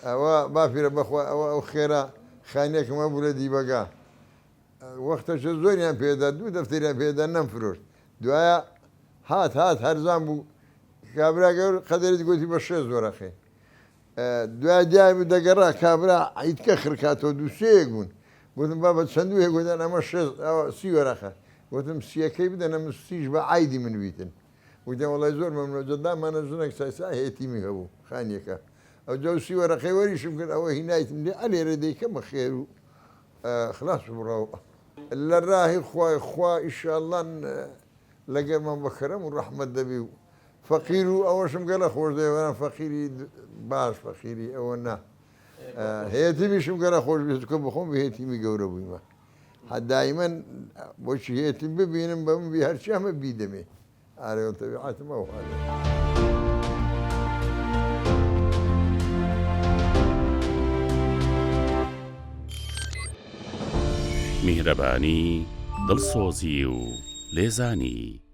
ئەوە بافیرە بەخوا ئەو خێرا خانێکمە بوو لە دیبەگا وەختەشە زۆریان پێدا دوو دەفتەریان پێدا نەمفرۆشت دوایە هات هەرزان بوو کابراگەور قەدەری گوتی بە 6 زۆرەخێ دوای دیای بوو دەگەڕا کابرا عیدکە خرکاتەوە دووسەیەک بوون گوتم بابەت چەندوویە گوتیان ئەمە 30 وەرەخە گوتم سیەکەی بدەن ئەمە سیش بە عیدی من بیتن وتیان وەڵای زۆر مەمنۆ جەدامانە ژنێک سایسا هێتیمی هەبوو خانیەکە ئەو جەوسی وەرەقەی وەریشم کرد ئەوە هینایتم لێ ئەلێرە دەیکەمە خێر و خلاص بڕەوە لە ڕاهی خوای خوا ئیشاءالله لەگەڵمان بەکەرەم و ڕەحمەت دەبی و فەقیر و ئەوەشم گەلە خۆش دەیوەران فەقیری باش فەقیری ئەوە نا هەیەتیمیشم گەلە خۆش بێتکە بخۆم بە هێتیمی گەورە بوویمە دایمەن بۆچی هێتیم ببینم بە من بی هەرچی ئەمە بیدەمێ ئارێ تەبیعەتم ئەو حالە میهرەبانی دڵسۆزی و لێزانی